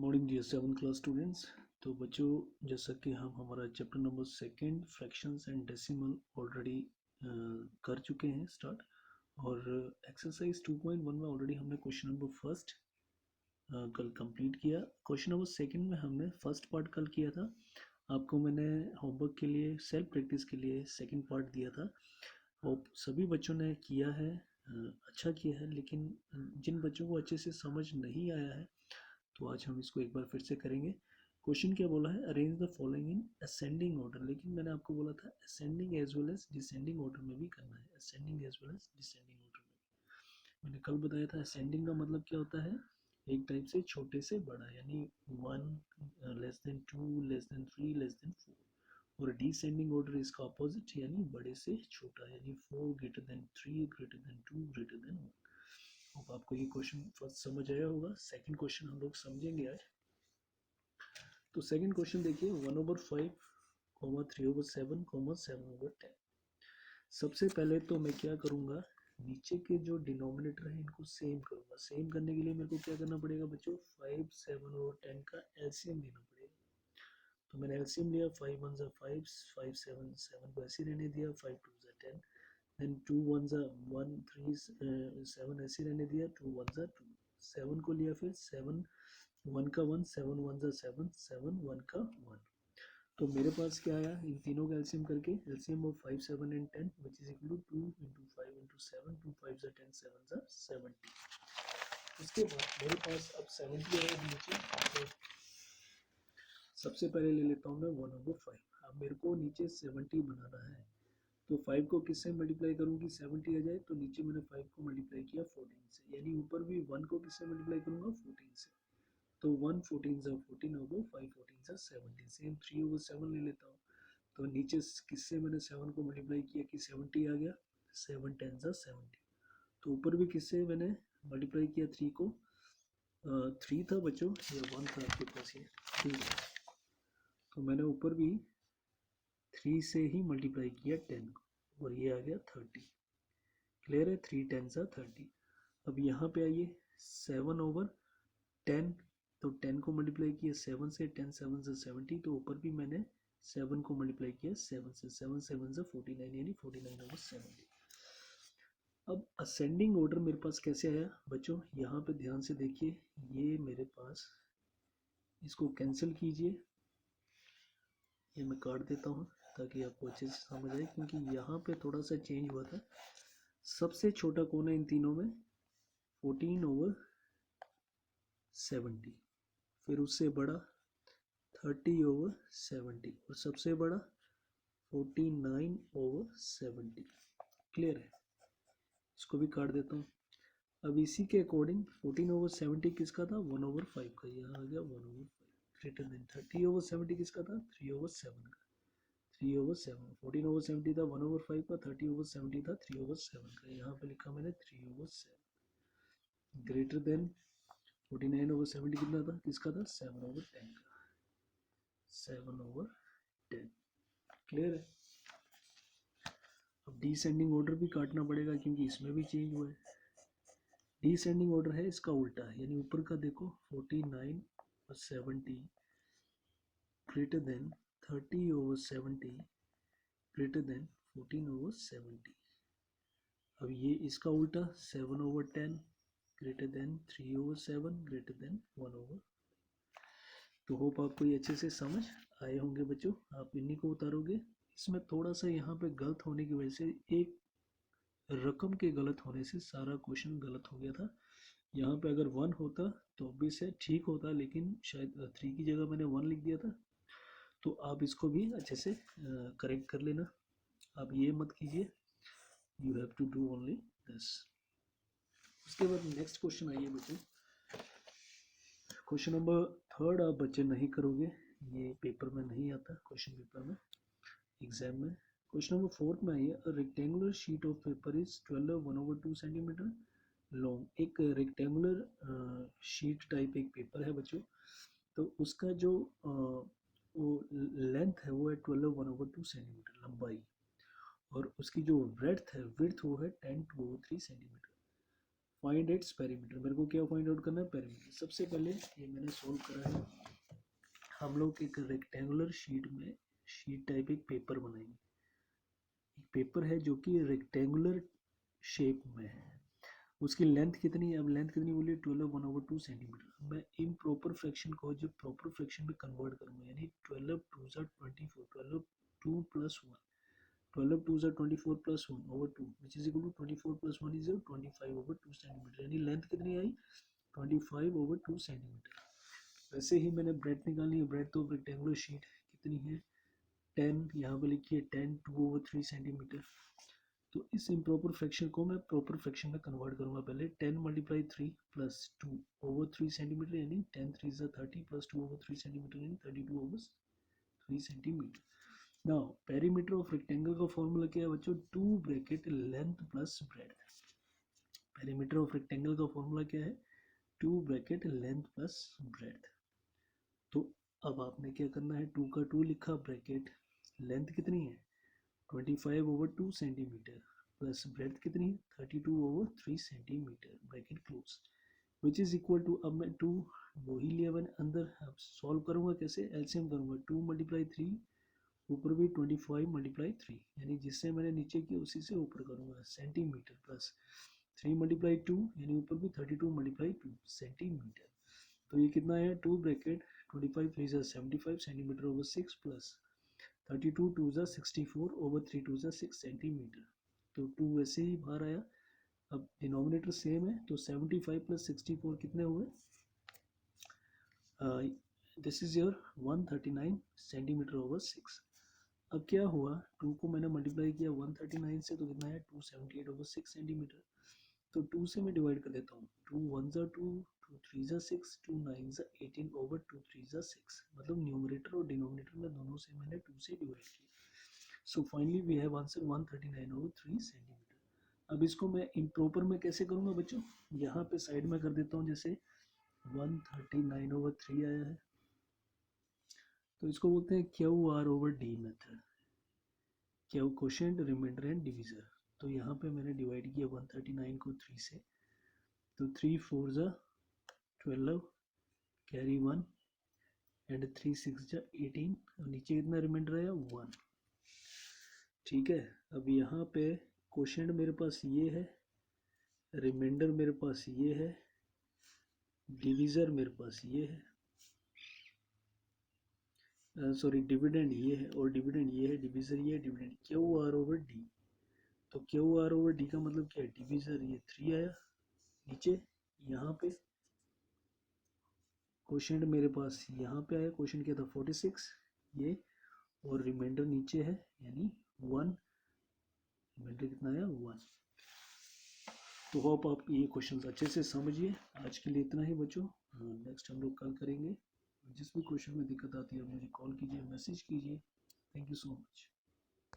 Morning dear 7th class students. तो बच्चों, जैसा कि हम हमारा chapter number second fractions and decimal already कर चुके हैं स्टार्ट। और एक्सरसाइज 2.1 में ऑलरेडी हमने क्वेश्चन नंबर फर्स्ट कल कंप्लीट किया। क्वेश्चन नंबर सेकंड में हमने फर्स्ट पार्ट कल किया था। आपको मैंने होमवर्क के लिए सेल्फ प्रैक्टिस के लिए सेकंड पार्ट दिया था और सभी बच्चों ने किया है, अच्छा किया है। लेकिन जिन बच्चों को अच्छे से समझ नहीं आया है तो आज हम इसको एक बार फिर से करेंगे। क्वेश्चन क्या बोला है, arrange the following in ascending order. लेकिन मैंने आपको बोला था ascending as well as descending order में भी करना है, ascending as well as descending order में भी। मैंने कल बताया था असेंडिंग का मतलब क्या होता है, एक टाइप से छोटे से बड़ा, यानी 1 less than 2 less than 3 less than 4। और डिसेंडिंग ऑर्डर इसका अपोजिट, यानी बड़े से छोटा, यानी 4 greater than 3 greater than 2 greater than 1। अब आपको ये क्वेश्चन फर्स्ट समझ आया होगा। सेकंड क्वेश्चन हम लोग समझेंगे आज। तो सेकंड क्वेश्चन देखिए, 1/5, 3/7, 7/10। सबसे पहले तो मैं क्या करूंगा, नीचे के जो डिनोमिनेटर है इनको सेम करूंगा। सेम करने के लिए मेरे को क्या करना पड़ेगा बच्चों, 5, 7 और 10 का एलसीएम लेना पड़ेगा। तो मैंने एलसीएम लिया, 5 1 5, 5 7 7 को ऐसे रहने दिया, 5 2 10, देन 2 1 1 3 7 ऐसे रहने दिया, 2 1 2 7 को लिया, फिर 7 1 का 1, 7 1 7 7 1 का 1। तो मेरे पास क्या आया, इन तीनों का एलसीएम करके, LCM of 5 7 and 10 which is equal to 2 into 5 into 7, 2 5 10 7 70। उसके बाद मेरे पास अब 70 आया नीचे। तो सबसे पहले ले लेता हूँ मैं 1/5। अब मेरे को नीचे 70 बनाना है, तो 5 को किससे मल्टीप्लाई करूँ कि 70 आ जाए। तो नीचे मैंने 5 को मल्टीप्लाई किया 14 से, यानी ऊपर भी 1 को किससे मल्टीप्लाई करूँगा, 14 से। तो 1 14 14 होगा, 5 14 17। सेम 3/7 ले लेता हूँ। तो नीचे किससे मैंने 7 को मल्टीप्लाई किया कि 70 आ गया, 7 10 70। तो ऊपर भी किससे मैंने मल्टीप्लाई किया 3 को, 3 था बच्चों या 1 था आपके पास, ये 3 था। तो मैंने ऊपर भी 3 से ही मल्टीप्लाई किया 10 को, और ये आ गया 30। क्लियर है, 3 10 30। अब यहाँ पे आइए, 7/10। तो 10 को मल्टीप्लाई किया 7 से, 10 7 से 70। तो ऊपर भी मैंने 7 को मल्टीप्लाई किया 7 से, 7 7 से 49, यानी 49/70। अब असेंडिंग ऑर्डर मेरे पास कैसे आया बच्चों, यहाँ पे ध्यान से देखिए। ये मेरे पास, इसको कैंसिल कीजिए, ये मैं काट देता हूँ ताकि आपको अच्छे से समझ आए, क्योंकि यहाँ पे थोड़ा सा चेंज हुआ था। सबसे छोटा कौन है इन तीनों में, 14/70। फिर उससे बड़ा 30/70, और सबसे बड़ा 49/70। क्लियर है, इसको भी काट देता हूँ। अब इसी के अकॉर्डिंग 14/70 किसका था, 1/5 का, यहाँ आ गया 1/5। ग्रेटर देन 30/70 किसका था, 3/7 का, 3/7। 14/70 था 1/5 का, 30/70 था 3/7 का, यहाँ पे लिखा मैंने 3/7। ग्रेटर देन 49/70 कितना था, किसका था, 7/10 का, 7/10। क्लियर है। अब डिसेंडिंग ऑर्डर भी काटना पड़ेगा क्योंकि इसमें भी चेंज हुआ है। डिसेंडिंग ऑर्डर है इसका उल्टा है, यानी ऊपर का देखो 49/70 ग्रेटर देन 30/70 ग्रेटर देन 14/70। अब ये इसका उल्टा 7/10 ग्रेटर देन 3/7 ग्रेटर देन 1/। तो होप आपको ये अच्छे से समझ आए होंगे बच्चों। आप इन्हीं को उतारोगे। इसमें थोड़ा सा यहाँ पे गलत होने की वजह से, एक रकम के गलत होने से सारा क्वेश्चन गलत हो गया था। यहाँ पे अगर 1 होता तो भी से ठीक होता, लेकिन शायद 3 की जगह मैंने 1 लिख दिया था। तो आप इसको भी अच्छे से करेक्ट कर लेना। आप ये मत कीजिए, you have to do only this. उसके बाद नेक्स्ट क्वेश्चन आइए बच्चों। क्वेश्चन नंबर थर्ड आप बच्चे नहीं करोगे, ये पेपर में नहीं आता, क्वेश्चन पेपर में, एग्जाम में। क्वेश्चन नंबर फोर्थ में आइए, rectangular sheet of paper is 12 1/2 centimetre long. एक रेक्टेंगुलर शीट टाइप एक पेपर है बच्चों, तो उसका जो वो लेंथ है वो है 12 1/2 सेंटीमीटर लंबाई, और उसकी जो ब्रेड्थ है, विड्थ वो है 10 2/3 सेंटीमीटर। फाइंड इट्स पेरीमीटर, मेरे को क्या फाइंड आउट करना है, पेरीमीटर। सबसे पहले ये मैंने सोल्व करा है, हम लोग एक रेक्टेंगुलर शीट में शीट टाइप एक पेपर बनाएंगे। एक पेपर है जो कि रेक्टेंगुलर शेप में है, उसकी लेंथ कितनी है, अब लेंथ कितनी बोलिए 12/1/2 सेंटीमीटर। मैं इम्प्रॉपर फ्रैक्शन को जब प्रॉपर फ्रैक्शन में कन्वर्ट करूंगा, यानी 12 2 24, 12 2 + 1, 12 2 24 + 1/2 which is equal to 24 + 1 is 25/2 centimetre, यानी लेंथ कितनी आई 25/2 सेंटीमीटर। वैसे ही मैंने ब्रेड निकालनी है, ब्रेड तो रेक्टेंगुलर शीट कितनी है 10, यहाँ पे लिखिए 10 2/3 सेंटीमीटर। तो इस इम्प्रॉपर फ्रैक्शन को मैं प्रॉपर फ्रैक्शन में कन्वर्ट करूंगा। पहले 10 × 3 + 2/3 सेंटीमीटर, यानी 10 3 = 30 + 2/3 सेंटीमीटर, यानी 32/3 centimetre. Now perimeter of rectangle का फॉर्मूला क्या है बच्चों, 2 bracket length plus breadth. Perimeter of rectangle का फॉर्मूला क्या है, 2 ब्रैकेट लेंथ प्लस ब्रेड्थ। तो अब आपने क्या करना है, 2 का 2 लिखा, ब्रैकेट लेंथ कितनी है 25/2 सेंटीमीटर प्लस ब्रेड्थ कितनी है 32/3 centimetre, bracket close, which is equal to, अब मैं 2 वही लिया मैंने अंदर, अब सॉल्व करूंगा कैसे, एलसीएम करूंगा, 2 × 3 ऊपर भी 25 × 3, यानी जिससे मैंने नीचे किया उसी से ऊपर करूंगा, सेंटीमीटर प्लस 3 × 2 यानी ऊपर भी 32 × 2 सेंटीमीटर। तो ये कितना है 2 ब्रैकेट 25 3 = 75 सेंटीमीटर/6 प्लस 32 2 = 64/3 2 = 6 सेंटीमीटर। तो 2 वैसे ही बाहर आया, अब डिनोमिनेटर सेम है तो 75 + 64 कितने हुए, दिस इज योर 139 सेंटीमीटर/6। अब क्या हुआ, 2 को मैंने मल्टीप्लाई किया 139 से तो कितना है 278/6 सेंटीमीटर। तो 2 से मैं डिवाइड कर देता हूँ, 2 1 = 2, 2 3 = 6, 2 9 = 18/2 3 = 6, मतलब न्यूमरेटर और डिनोमिनेटर में दोनों से मैंने 2 से डिवाइड किया। So finally we have answer 139/3 centimetre. अब इसको मैं इम्प्रॉपर में कैसे करूँगा बच्चों, यहाँ पे साइड में कर देता हूँ, जैसे 139/3 आया है तो इसको बोलते हैं QR/D मेथड, क्या क्वोशिएंट रिमाइंडर एंड डिवीजर। तो यहाँ पे मैंने डिवाइड किया 139 को 3 से, तो 3 4 = 12, कैरी 1 एंड 3 6 = 18, और नीचे कितना रिमाइंडर आया 1। ठीक है, अब यहाँ पे क्वोशिएंट मेरे पास ये है, रिमाइंडर मेरे पास ये है, डिवीजर मेरे पास ये है, सॉरी डिविडेंड ये है और डिविडेंड ये है, डिवीजर ये है, डिविडेंड QR/D। तो QR/D का मतलब क्या है, डिवीजर ये 3 आया, नीचे यहाँ पे क्वोशिएंट मेरे पास यहाँ पे आया, क्वोशिएंट क्या था 46 ये, और रिमाइंडर नीचे है यानी 1, रिमाइंडर कितना आया 1। तो होप आप ये क्वेश्चन अच्छे से समझिए। आज के लिए इतना ही बच्चों, नेक्स्ट हम लोग कल करेंगे। जिस भी क्वेश्चन में दिक्कत आती है मुझे कॉल कीजिए, मैसेज कीजिए। Thank you so much.